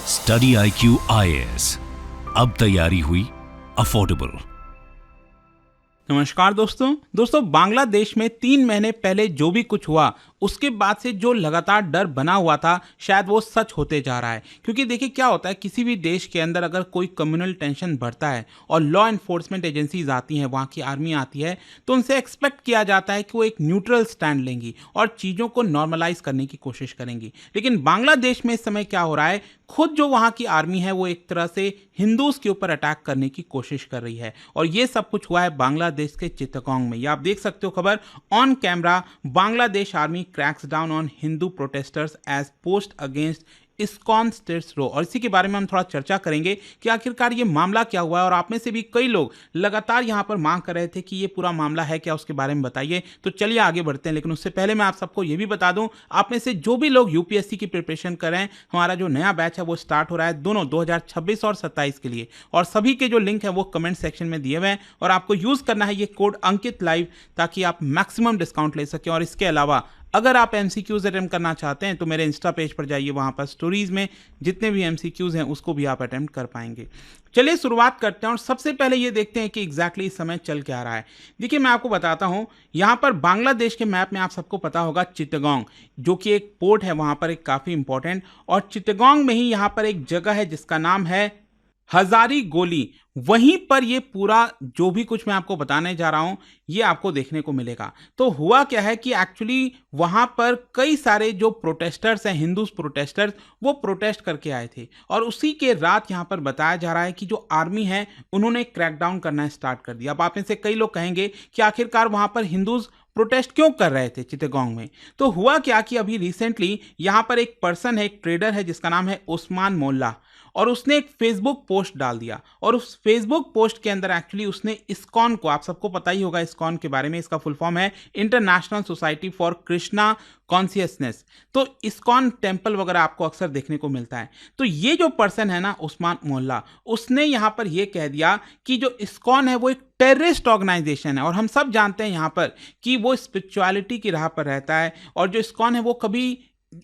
Study IQ IAS, अब तैयारी हुई अफोर्डेबल। नमस्कार दोस्तों बांग्लादेश में 3 महीने पहले जो भी कुछ हुआ उसके बाद से जो लगातार डर बना हुआ था शायद वो सच होते जा रहा है। क्योंकि देखिए क्या होता है, किसी भी देश के अंदर अगर कोई कम्युनल टेंशन बढ़ता है और लॉ एनफोर्समेंट एजेंसीज आती हैं, वहाँ की आर्मी आती है, तो उनसे एक्सपेक्ट किया जाता है कि वो एक न्यूट्रल स्टैंड लेंगी और चीज़ों को नॉर्मलाइज करने की कोशिश करेंगी। लेकिन बांग्लादेश में इस समय क्या हो रहा है, खुद जो वहाँ की आर्मी है वो एक तरह से हिंदूज के ऊपर अटैक करने की कोशिश कर रही है। और ये सब कुछ हुआ है बांग्लादेश के चित्तगोंग में। ये आप देख सकते हो खबर on camera. Bangladesh army cracks down on Hindu protesters as post against ISKCON states row. और इसी के बारे में हम थोड़ा चर्चा करेंगे कि आखिरकार ये मामला क्या हुआ है। और आप में से भी कई लोग लगातार यहाँ पर मांग कर रहे थे कि ये पूरा मामला है क्या, उसके बारे में बताइए। तो चलिए आगे बढ़ते हैं। लेकिन उससे पहले मैं आप सबको ये भी बता दूं, आप में से जो भी लोग यूपीएससी की प्रिपरेशन कर रहे हैं, हमारा जो नया बैच है वो स्टार्ट हो रहा है दोनों 2026 और 27 के लिए। और सभी के जो लिंक है वो कमेंट सेक्शन में दिए हुए हैं और आपको यूज करना है ये कोड अंकित लाइव, ताकि आप मैक्सिमम डिस्काउंट ले सकें। और इसके अलावा अगर आप एमसीक्यूज अटेम्प्ट करना चाहते हैं तो मेरे इंस्टा पेज पर जाइए, वहाँ पर स्टोरीज में जितने भी एमसीक्यूज हैं उसको भी आप अटेम्प्ट कर पाएंगे। चलिए शुरुआत करते हैं और सबसे पहले ये देखते हैं कि एग्जैक्टली इस समय चल क्या रहा है। देखिए मैं आपको बताता हूँ, यहाँ पर बांग्लादेश के मैप में आप सबको पता होगा चित्तगोंग, जो कि एक पोर्ट है वहाँ पर, एक काफ़ी इंपॉर्टेंट। और चित्तगोंग में ही यहाँ पर एक जगह है जिसका नाम है हजारी गोली। वहीं पर ये पूरा जो भी कुछ मैं आपको बताने जा रहा हूं ये आपको देखने को मिलेगा। तो हुआ क्या है कि एक्चुअली वहां पर कई सारे जो प्रोटेस्टर्स हैं, हिंदू प्रोटेस्टर्स, वो प्रोटेस्ट करके आए थे। और उसी के रात यहां पर बताया जा रहा है कि जो आर्मी है उन्होंने क्रैकडाउन करना स्टार्ट कर दिया। अब आप में से कई लोग कहेंगे कि आखिरकार वहां पर हिंदूज प्रोटेस्ट क्यों कर रहे थे चित्तगोंग में। तो हुआ क्या कि अभी रिसेंटली यहां पर एक पर्सन है, एक ट्रेडर है जिसका नाम है उस्मान मोल्ला, और उसने एक फेसबुक पोस्ट डाल दिया। और उस फेसबुक पोस्ट के अंदर एक्चुअली उसने इस्कॉन को, आप सबको पता ही होगा इस्कॉन के बारे में, इसका फुल फॉर्म है international society for Krishna consciousness. तो इस्कॉन टेम्पल वगैरह आपको अक्सर देखने को मिलता है। तो ये जो पर्सन है ना उस्मान मोल्ला, उसने यहाँ पर यह कह दिया कि जो इस्कॉन है वो एक टेररिस्ट ऑर्गेनाइजेशन है। और हम सब जानते हैं यहाँ पर कि वो स्पिरिचुअलिटी की राह पर रहता है। और जो इस्कॉन है वो कभी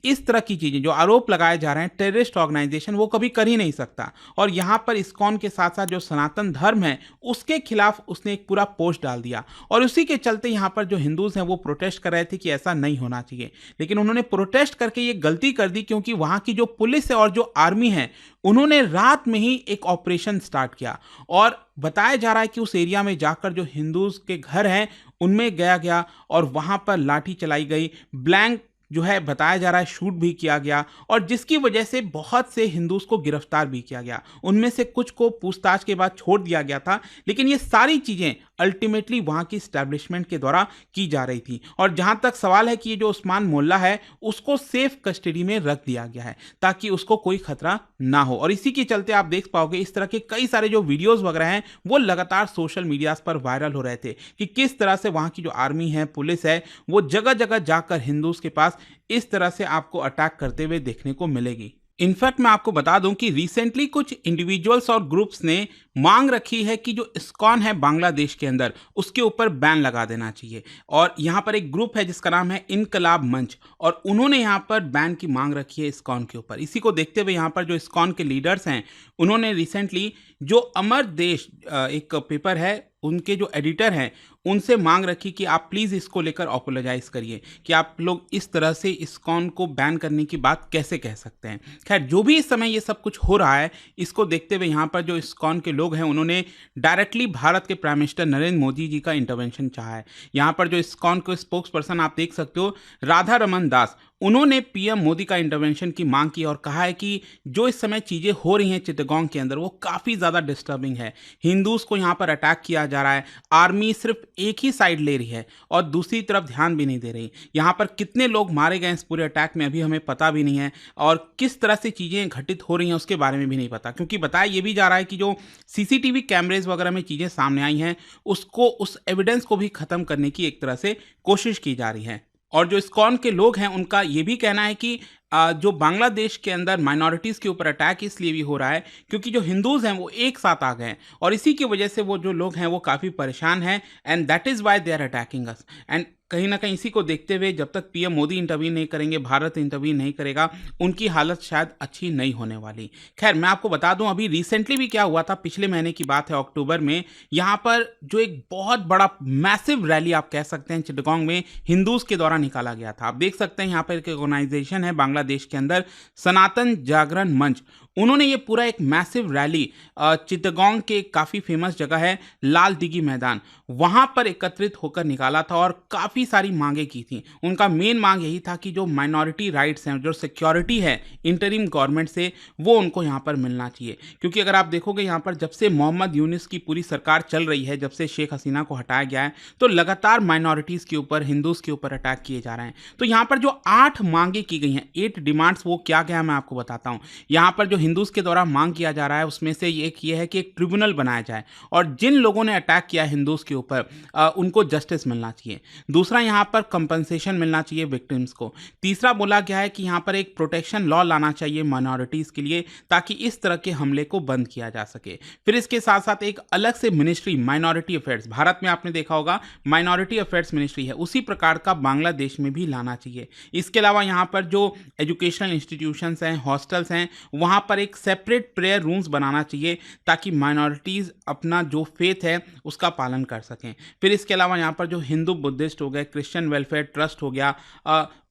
इस तरह की चीजें जो आरोप लगाए जा रहे हैं टेररिस्ट ऑर्गेनाइजेशन, वो कभी कर ही नहीं सकता। और यहां पर इस्कॉन के साथ साथ जो सनातन धर्म है उसके खिलाफ उसने एक पूरा पोस्ट डाल दिया। और उसी के चलते यहां पर जो हिंदूज हैं वो प्रोटेस्ट कर रहे थे कि ऐसा नहीं होना चाहिए। लेकिन उन्होंने प्रोटेस्ट करके ये गलती कर दी, क्योंकि वहां की जो पुलिस है और जो आर्मी है उन्होंने रात में ही एक ऑपरेशन स्टार्ट किया। और बताया जा रहा है कि उस एरिया में जाकर जो हिंदूज के घर हैं उनमें गया और वहां पर लाठी चलाई गई, ब्लैंक जो है बताया जा रहा है शूट भी किया गया। और जिसकी वजह से बहुत से हिंदूज को गिरफ्तार भी किया गया। उनमें से कुछ को पूछताछ के बाद छोड़ दिया गया था। लेकिन ये सारी चीजें अल्टीमेटली वहां की स्टैब्लिशमेंट के द्वारा की जा रही थी। और जहां तक सवाल है कि ये जो उस्मान मोल्ला है उसको सेफ कस्टडी में रख दिया गया है ताकि उसको कोई खतरा ना हो। और इसी के चलते आप देख पाओगे इस तरह के कई सारे जो वीडियोस वगैरह हैं वो लगातार सोशल मीडिया पर वायरल हो रहे थे कि किस तरह से वहां की जो आर्मी है, पुलिस है, वो जगह जगह जाकर हिंदूज के पास इस तरह से आपको अटैक करते हुए देखने को मिलेगी। इनफैक्ट मैं आपको बता दूं कि रिसेंटली कुछ इंडिविजुअल्स और ग्रुप्स ने मांग रखी है कि जो इस्कॉन है बांग्लादेश के अंदर उसके ऊपर बैन लगा देना चाहिए। और यहाँ पर एक ग्रुप है जिसका नाम है इनकलाब मंच, और उन्होंने यहाँ पर बैन की मांग रखी है इस्कॉन के ऊपर। इसी को देखते हुए यहाँ पर जो इस्कॉन के लीडर्स हैं उन्होंने रिसेंटली जो अमर देश एक पेपर है उनके जो एडिटर हैं उनसे मांग रखी कि आप प्लीज़ इसको लेकर अपोलोजाइज करिए कि आप लोग इस तरह से इस्कॉन को बैन करने की बात कैसे कह सकते हैं। खैर जो भी इस समय ये सब कुछ हो रहा है, इसको देखते हुए यहाँ पर जो इस्कॉन के लोग हैं उन्होंने डायरेक्टली भारत के प्राइम मिनिस्टर नरेंद्र मोदी जी का इंटरवेंशन चाहा है। यहाँ पर जो इस्कॉन के स्पोक्स पर्सन आप देख सकते हो, राधा रमन दास, उन्होंने पीएम मोदी का इंटरवेंशन की मांग की और कहा है कि जो इस समय चीज़ें हो रही हैं चित्तगोंग के अंदर वो काफ़ी ज़्यादा डिस्टर्बिंग है। हिंदूज़ को यहाँ पर अटैक किया जा रहा है, आर्मी सिर्फ एक ही साइड ले रही है और दूसरी तरफ ध्यान भी नहीं दे रही। यहाँ पर कितने लोग मारे गए इस पूरे अटैक में अभी हमें पता भी नहीं है, और किस तरह से चीज़ें घटित हो रही हैं उसके बारे में भी नहीं पता। क्योंकि बताया ये भी जा रहा है कि जो सीसीटीवी कैमरेज वगैरह में चीज़ें सामने आई हैं उसको, उस एविडेंस को भी ख़त्म करने की एक तरह से कोशिश की जा रही है। और जो इस्कॉन के लोग हैं उनका ये भी कहना है कि जो बांग्लादेश के अंदर माइनॉरिटीज़ के ऊपर अटैक इसलिए भी हो रहा है क्योंकि जो हिंदूज़ हैं वो एक साथ आ गए हैं और इसी की वजह से वो जो लोग हैं वो काफ़ी परेशान हैं, and that is why they are attacking us. And कहीं ना कहीं इसी को देखते हुए जब तक पीएम मोदी इंटरवीन नहीं करेंगे, भारत इंटरवीन नहीं करेगा, उनकी हालत शायद अच्छी नहीं होने वाली। खैर, मैं आपको बता दूं अभी रिसेंटली भी क्या हुआ था, पिछले महीने की बात है, अक्टूबर में यहाँ पर जो एक बहुत बड़ा मैसिव रैली आप कह सकते हैं चिटगांव में हिंदूज के द्वारा निकाला गया था। आप देख सकते हैं यहाँ पर एक ऑर्गेनाइजेशन है बांग्लादेश के अंदर, सनातन जागरण मंच, उन्होंने ये पूरा एक मैसिव रैली चिटगांव के काफ़ी फेमस जगह है लाल दिघी मैदान, वहाँ पर एकत्रित होकर निकाला था और काफ़ी सारी मांगे की थी। उनका मेन मांग यही था कि जो माइनॉरिटी राइट्स हैं, जो सिक्योरिटी है इंटरिम गवर्नमेंट से, वो उनको यहाँ पर मिलना चाहिए। क्योंकि अगर आप देखोगे यहाँ पर जब से मोहम्मद यूनिस की पूरी सरकार चल रही है, जब से शेख हसीना को हटाया गया है, तो लगातार माइनॉरिटीज़ के ऊपर, हिंदूज़ के ऊपर अटैक किए जा रहे हैं। तो यहाँ पर जो 8 मांगे की गई हैं, 8 डिमांड्स, वो क्या क्या है मैं आपको बताता हूँ। यहाँ पर जो हिंदूज़ के द्वारा मांग किया जा रहा है उसमें से एक ये है कि एक ट्रिब्यूनल बनाया जाए और जिन लोगों ने अटैक किया हिंदूज़ के ऊपर उनको जस्टिस मिलना चाहिए। दूसरा, यहाँ पर कंपनसेशन मिलना चाहिए विक्टिम्स को। तीसरा बोला गया है कि यहाँ पर एक प्रोटेक्शन लॉ लाना चाहिए माइनॉरिटीज़ के लिए, ताकि इस तरह के हमले को बंद किया जा सके। फिर इसके साथ साथ एक अलग से मिनिस्ट्री, माइनॉरिटी अफेयर्स, भारत में आपने देखा होगा माइनॉरिटी अफेयर्स मिनिस्ट्री है, उसी प्रकार का बांग्लादेश में भी लाना चाहिए। इसके अलावा यहाँ पर जो एजुकेशनल इंस्टीट्यूशंस हैं, हॉस्टल्स हैं, वहाँ पर एक सेपरेट प्रेयर रूम्स बनाना चाहिए ताकि माइनॉरिटीज़ अपना जो फेथ है उसका पालन कर सकें। फिर इसके अलावा यहाँ पर जो हिंदू बुद्धिस्ट हो गए, क्रिश्चियन वेलफेयर ट्रस्ट हो गया,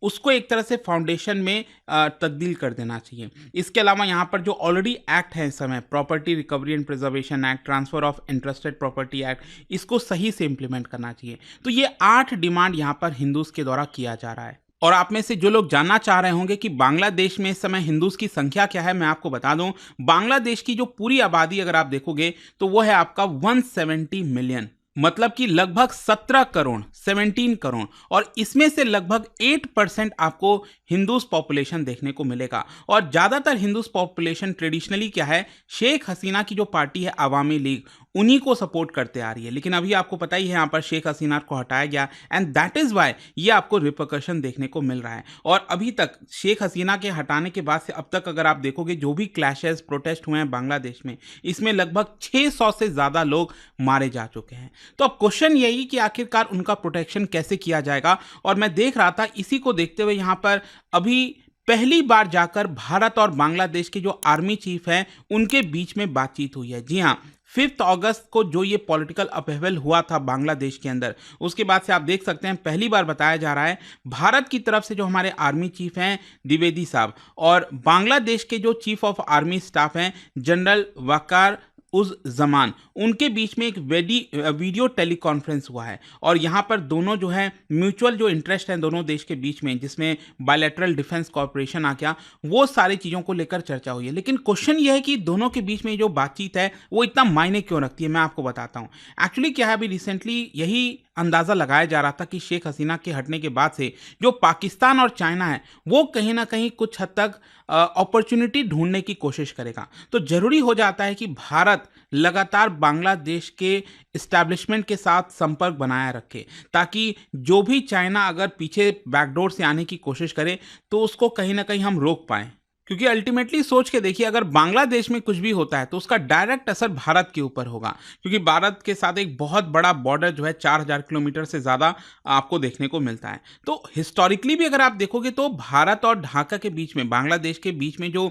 उसको एक तरह से फाउंडेशन में तब्दील कर देना चाहिए। इसके अलावा यहाँ पर जो ऑलरेडी एक्ट है इस समय, property recovery and preservation act, transfer of interested property act, इसको सही से इंप्लीमेंट करना चाहिए। तो ये 8 डिमांड यहाँ पर हिंदूज़ के द्वारा किया जा रहा है। और आप में से जो लोग जानना चाह रहे होंगे कि बांग्लादेश में इस समय हिंदूज़ की संख्या क्या है, मैं आपको बता दूं, बांग्लादेश की जो पूरी आबादी अगर आप देखोगे तो वो है आपका 170 मिलियन, मतलब कि लगभग 17 करोड़, 17 करोड़, और इसमें से लगभग 8% आपको हिंदूज पॉपुलेशन देखने को मिलेगा। और ज़्यादातर हिंदूज पॉपुलेशन ट्रेडिशनली क्या है, शेख हसीना की जो पार्टी है अवामी लीग, उन्हीं को सपोर्ट करते आ रही है। लेकिन अभी आपको पता ही है यहाँ पर शेख हसीना को हटाया गया, एंड दैट इज़ वाई ये आपको रिपरकशन देखने को मिल रहा है। और अभी तक शेख हसीना के हटाने के बाद से अब तक अगर आप देखोगे जो भी क्लैशेस, प्रोटेस्ट हुए हैं बांग्लादेश में, इसमें लगभग 600 से ज़्यादा लोग मारे जा चुके हैं। तो अब क्वेश्चन यही कि आखिरकार उनका प्रोटेक्शन कैसे किया जाएगा। और मैं देख रहा था, इसी को देखते हुए यहाँ पर अभी पहली बार जाकर भारत और बांग्लादेश के जो आर्मी चीफ हैं उनके बीच में बातचीत हुई है। जी हाँ, 5 अगस्त को जो ये पॉलिटिकल अपहेवल हुआ था बांग्लादेश के अंदर, उसके बाद से आप देख सकते हैं पहली बार बताया जा रहा है भारत की तरफ से जो हमारे आर्मी चीफ हैं द्विवेदी साहब, और बांग्लादेश के जो चीफ ऑफ आर्मी स्टाफ हैं जनरल वकार उस जमान, उनके बीच में एक वीडियो टेलीकॉन्फ्रेंस हुआ है। और यहाँ पर दोनों जो है म्यूचुअल जो इंटरेस्ट हैं दोनों देश के बीच में, जिसमें बायलैटरल डिफेंस कॉर्पोरेशन आ गया, वो सारी चीज़ों को लेकर चर्चा हुई है। लेकिन क्वेश्चन ये है कि दोनों के बीच में जो बातचीत है वो इतना मायने क्यों रखती है, मैं आपको बताता हूँ। एक्चुअली क्या है, अभी रिसेंटली यही अंदाज़ा लगाया जा रहा था कि शेख हसीना के हटने के बाद से जो पाकिस्तान और चाइना है वो कहीं ना कहीं कुछ हद तक अपॉर्चुनिटी ढूंढने की कोशिश करेगा। तो जरूरी हो जाता है कि भारत लगातार बांग्लादेश के इस्टेब्लिशमेंट के साथ संपर्क बनाए रखे, ताकि जो भी चाइना अगर पीछे बैकडोर से आने की कोशिश करे तो उसको कहीं ना कहीं हम रोक पाएं। क्योंकि अल्टीमेटली सोच के देखिए, अगर बांग्लादेश में कुछ भी होता है तो उसका डायरेक्ट असर भारत के ऊपर होगा, क्योंकि भारत के साथ एक बहुत बड़ा बॉर्डर जो है 4000 किलोमीटर से ज़्यादा आपको देखने को मिलता है। तो हिस्टोरिकली भी अगर आप देखोगे तो भारत और ढाका के बीच में, बांग्लादेश के बीच में जो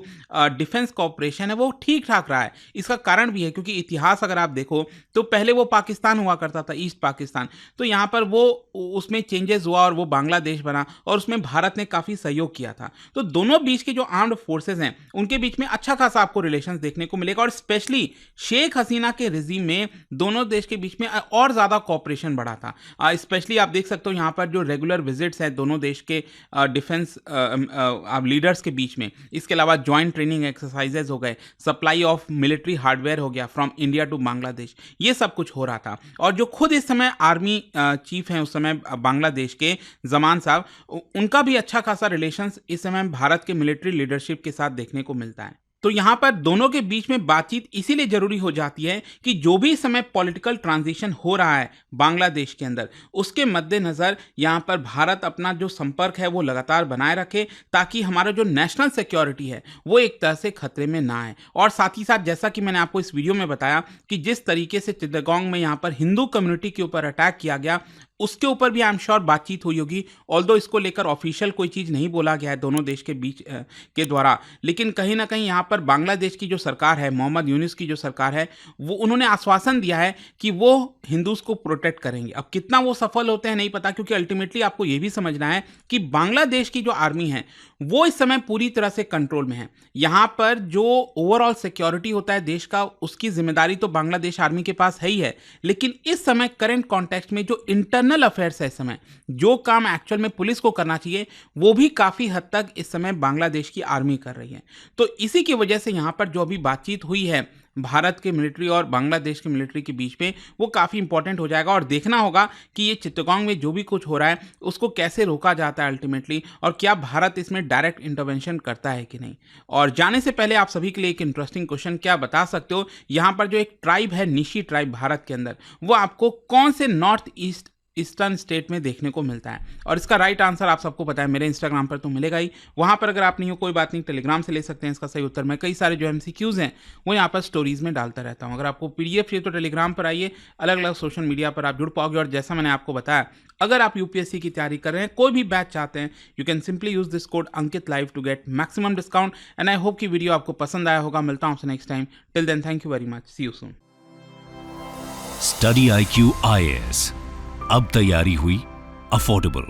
डिफेंस कॉपरेशन है वो ठीक ठाक रहा है। इसका कारण भी है क्योंकि इतिहास अगर आप देखो तो पहले वो पाकिस्तान हुआ करता था, ईस्ट पाकिस्तान, तो यहाँ पर वो उसमें चेंजेस हुआ और वो बांग्लादेश बना, और उसमें भारत ने काफ़ी सहयोग किया था। तो दोनों बीच के जो आर्म्ड फोर्सेस हैं उनके बीच में अच्छा खासा आपको रिलेशंस देखने को मिलेगा। और स्पेशली शेख हसीना के रिजीम में दोनों देश के बीच में और ज़्यादा कॉपरेशन बढ़ा था। स्पेशली आप देख सकते हो यहाँ पर जो रेगुलर विजिट्स हैं दोनों देश के डिफेंस लीडर्स के बीच में, इसके अलावा जॉइंट ट्रेनिंग एक्सरसाइजेज हो गए, सप्लाई ऑफ मिलिट्री हार्डवेयर हो गया फ्रॉम इंडिया टू बांग्लादेश, ये सब कुछ हो रहा था। और जो खुद इस समय आर्मी चीफ हैं उस समय बांग्लादेश के जमान साहब, उनका भी अच्छा खासा रिलेशंस इस समय भारत के मिलिट्री लीडरशिप के साथ देखने को मिलता है। तो यहाँ पर दोनों के बीच में बातचीत इसीलिए जरूरी हो जाती है कि जो भी समय पॉलिटिकल ट्रांजिशन हो रहा है बांग्लादेश के अंदर, उसके मद्देनज़र यहाँ पर भारत अपना जो संपर्क है वो लगातार बनाए रखे, ताकि हमारा जो नेशनल सिक्योरिटी है वो एक तरह से खतरे में ना आए। और साथ ही साथ जैसा कि मैंने आपको इस वीडियो में बताया कि जिस तरीके से चित्तगोंग में यहाँ पर हिंदू कम्युनिटी के ऊपर अटैक किया गया, उसके ऊपर भी आई एम श्योर बातचीत हुई होगी। ऑल्दो इसको लेकर ऑफिशियल कोई चीज़ नहीं बोला गया है दोनों देश के बीच के द्वारा, लेकिन कहीं ना कहीं यहाँ पर बांग्लादेश की जो सरकार है, मोहम्मद यूनुस की जो सरकार है, वो उन्होंने आश्वासन दिया है कि वो हिंदूज को प्रोटेक्ट करेंगे। अब कितना वो सफल होते हैं नहीं पता, क्योंकि अल्टीमेटली आपको ये भी समझना है कि बांग्लादेश की जो आर्मी है वो इस समय पूरी तरह से कंट्रोल में है। यहाँ पर जो ओवरऑल सिक्योरिटी होता है देश का, उसकी जिम्मेदारी तो बांग्लादेश आर्मी के पास है ही है, लेकिन इस समय करंट कॉन्टेक्स्ट में जो इंटरनल अफेयर्स है, इस समय जो काम एक्चुअल में पुलिस को करना चाहिए वो भी काफी हद तक इस समय बांग्लादेश की आर्मी कर रही है। तो इसी की वजह से यहाँ पर जो अभी बातचीत हुई है भारत के मिलिट्री और बांग्लादेश के मिलिट्री के बीच में, वो काफ़ी इंपॉर्टेंट हो जाएगा और देखना होगा कि ये चित्तगोंग में जो भी कुछ हो रहा है उसको कैसे रोका जाता है अल्टीमेटली, और क्या भारत इसमें डायरेक्ट इंटरवेंशन करता है कि नहीं। और जाने से पहले आप सभी के लिए एक इंटरेस्टिंग क्वेश्चन, क्या बता सकते हो यहाँ पर जो एक ट्राइब है, निशी ट्राइब भारत के अंदर, वो आपको कौन से नॉर्थ ईस्टर्न स्टेट में देखने को मिलता है? और इसका राइट आंसर आप सबको पता है, मेरे इंस्टाग्राम पर तो मिलेगा ही, वहां पर अगर आप नहीं हो कोई बात नहीं, टेलीग्राम से ले सकते हैं इसका सही उत्तर। मैं कई सारे जो एमसीक्यूज हैं वो यहाँ पर स्टोरीज में डालता रहता हूँ। अगर आपको पीडीएफ चाहिए तो टेलीग्राम पर आइए, अलग अलग सोशल मीडिया पर आप जुड़ पाओगे। और जैसा मैंने आपको बताया, अगर आप यूपीएससी की तैयारी कर रहे हैं, कोई भी बैच चाहते हैं, you can simply use this code Ankit live to get maximum discount. And I hope कि वीडियो आपको पसंद आया होगा। मिलता हूँ आपसे next time. Till then, thank you very much, see you soon. Study IQ IAS, अब तैयारी हुई अफोर्डेबल।